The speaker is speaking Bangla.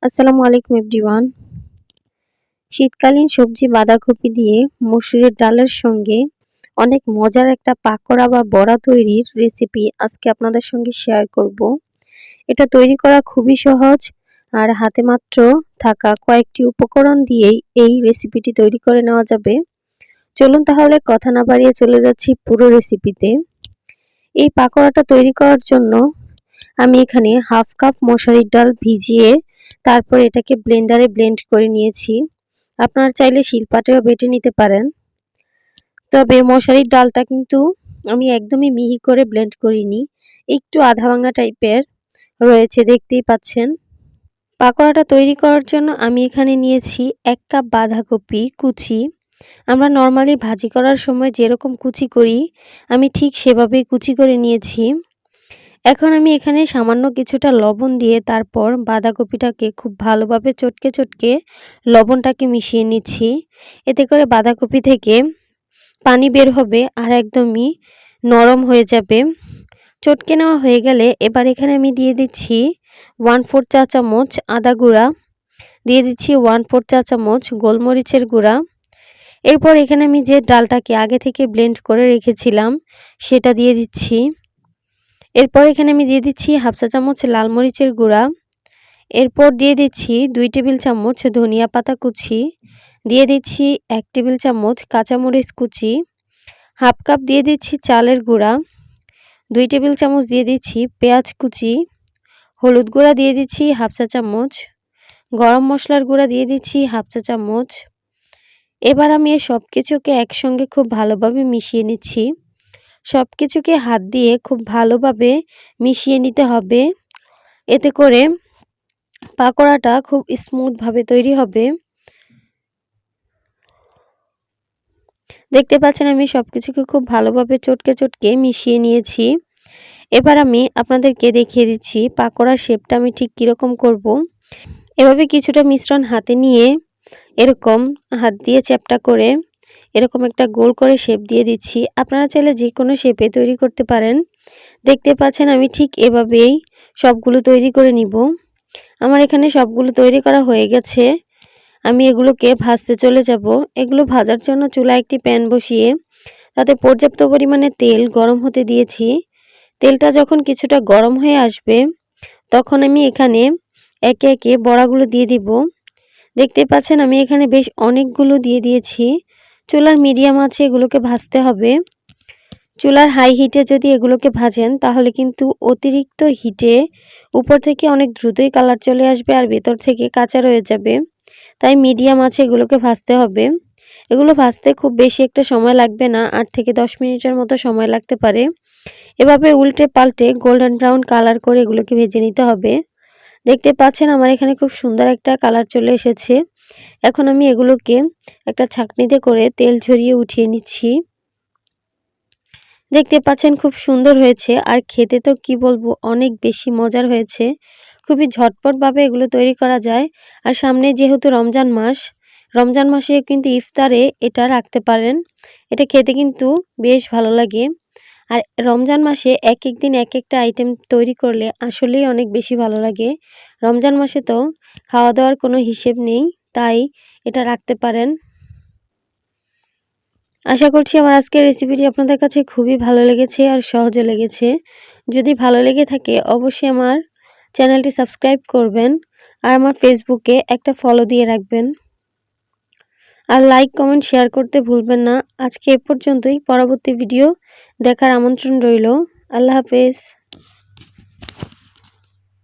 আসসালামু আলাইকুম এভরিওয়ান। শীতকালীন সবজি বাঁধাকপি দিয়ে মসুরের ডালের সঙ্গে অনেক মজার একটা পাকোড়া বা বড়া তৈরির রেসিপি আজকে আপনাদের সঙ্গে শেয়ার করব। এটা তৈরি করা খুবই সহজ আর হাতে মাত্র থাকা কয়েকটি উপকরণ দিয়েই এই রেসিপিটি তৈরি করে নেওয়া যাবে। চলুন তাহলে কথা না বাড়িয়ে চলে যাচ্ছি পুরো রেসিপিতে। এই পাকোড়াটা তৈরি করার জন্য আমি এখানে হাফ কাপ মসুরির ডাল ভিজিয়ে তারপর এটাকে ব্লেন্ডারে ব্লেন্ড করে নিয়েছি। আপনারা চাইলে শিলপাটায়ও বেটে নিতে পারেন। তবে মসুরির ডালটা কিন্তু আমি একদমই মিহি করে ব্লেন্ড করিনি, একটু আধা ভাঙা টাইপের রয়েছে, দেখতেই পাচ্ছেন। পাকোড়াটা তৈরি করার জন্য আমি এখানে নিয়েছি 1 কাপ বাঁধাকপি কুচি। আমরা নর্মালি ভাজি করার সময় যেরকম কুচি করি আমি ঠিক সেভাবেই কুচি করে নিয়েছি। এখন আমি এখানে সামান্য কিছুটা লবণ দিয়ে তারপর বাঁধাকপিটাকে খুব ভালোভাবে চটকে চটকে লবণটাকে মিশিয়ে নিচ্ছি। এতে করে বাঁধাকপি থেকে পানি বের হবে আর একদমই নরম হয়ে যাবে। চটকে নেওয়া হয়ে গেলে এবার এখানে আমি দিয়ে দিচ্ছি 1/4 চা চামচ আদা গুঁড়া, দিয়ে দিচ্ছি 1/4 চা চামচ গোলমরিচের গুঁড়া। এরপর এখানে আমি যে ডালটাকে আগে থেকে ব্লেন্ড করে রেখেছিলাম সেটা দিয়ে দিচ্ছি। এরপর এখানে আমি দিয়ে দিচ্ছি হাফ চা চামচ লাল মরিচের গুঁড়া। এরপর দিয়ে দিচ্ছি 2 টেবিল চামচ ধনিয়া পাতা কুচি, দিয়ে দিচ্ছি 1 টেবিল চামচ কাঁচামরিচ কুচি, হাফ কাপ দিয়ে দিচ্ছি চালের গুঁড়া, 2 টেবিল চামচ দিয়ে দিচ্ছি পেঁয়াজ কুচি, হলুদ গুঁড়া দিয়ে দিচ্ছি হাফ চা চামচ, গরম মশলার গুঁড়া দিয়ে দিচ্ছি হাফ চা চামচ। এবার আমি এই সব কিছুকে একসঙ্গে খুব ভালোভাবে মিশিয়ে নিচ্ছি। সব কিছুকে হাত দিয়ে খুব ভালোভাবে মিশিয়ে নিতে হবে, এতে করে পাকোড়াটা খুব স্মুথভাবে তৈরি হবে। দেখতে পাচ্ছেন আমি সব কিছুকে খুব ভালোভাবে চটকে চটকে মিশিয়ে নিয়েছি। এবার আমি আপনাদেরকে দেখিয়ে দিচ্ছি পাকোড়ার শেপটা আমি ঠিক কীরকম করব। এভাবে কিছুটা মিশ্রণ হাতে নিয়ে এরকম হাত দিয়ে চ্যাপটা করে এরকম একটা গোল করে শেপ দিয়ে দিচ্ছি। আপনারা চাইলে যে কোনো শেপে তৈরি করতে পারেন। দেখতে পাচ্ছেন আমি ঠিক এভাবেই সবগুলো তৈরি করে নিব। আমার এখানে সবগুলো তৈরি করা হয়ে গেছে। আমি এগুলোকে ভাজতে চলে যাব। এগুলো ভাজার জন্য চুলায় একটি প্যান বসিয়ে তাতে পর্যাপ্ত পরিমাণে তেল গরম হতে দিয়েছি। তেলটা যখন কিছুটা গরম হয়ে আসবে তখন আমি এখানে একে একে বড়াগুলো দিয়ে দিব। দেখতে পাচ্ছেন আমি এখানে বেশ অনেকগুলো দিয়ে দিয়েছি। চুলার মিডিয়াম আঁচে এগুলোকে ভাজতে হবে। চুলার হাই হিটে যদি এগুলোকে ভাজেন তাহলে কিন্তু অতিরিক্ত হিটে উপর থেকে অনেক দ্রুতই কালার চলে আসবে আর ভেতর থেকে কাঁচা রয়ে যাবে। তাই মিডিয়াম আঁচে এগুলোকে ভাজতে হবে। এগুলো ভাজতে খুব বেশি একটা সময় লাগবে না, 8 থেকে 10 মিনিটের মতো সময় লাগতে পারে। এভাবে উল্টে পাল্টে গোল্ডেন ব্রাউন কালার করে এগুলোকে ভেজে নিতে হবে। দেখতে পাচ্ছেন আমার এখানে খুব সুন্দর একটা কালার চলে এসেছে। এখন আমি এগুলোকে একটা ছাঁকনিতে করে তেল ঝরিয়ে উঠিয়ে নিচ্ছি। দেখতে পাচ্ছেন খুব সুন্দর হয়েছে আর খেতে তো কি বলবো অনেক বেশি মজার হয়েছে। খুবই ঝটপটভাবে এগুলো তৈরি করা যায়। আর সামনে যেহেতু রমজান মাস, রমজান মাসে কিন্তু ইফতারে এটা রাখতে পারেন। এটা খেতে কিন্তু বেশ ভালো লাগে। আর রমজান মাসে এক এক দিন এক একটা আইটেম তৈরি করলে আসলেই অনেক বেশি ভালো লাগে। রমজান মাসে তো খাওয়া দাওয়ার কোনো হিসেব নেই, তাই এটা রাখতে পারেন। আশা করছি আমার আজকের রেসিপিটি আপনাদের কাছে খুবই ভালো লেগেছে আর সহজও লেগেছে। যদি ভালো লেগে থাকে অবশ্যই আমার চ্যানেলটি সাবস্ক্রাইব করবেন আর আমার ফেসবুকে একটা ফলো দিয়ে রাখবেন। আর লাইক কমেন্ট শেয়ার করতে ভুলবেন না। আজকে এ পর্যন্তই, পরবর্তী ভিডিও দেখার আমন্ত্রণ রইল। আল্লাহ হাফেজ।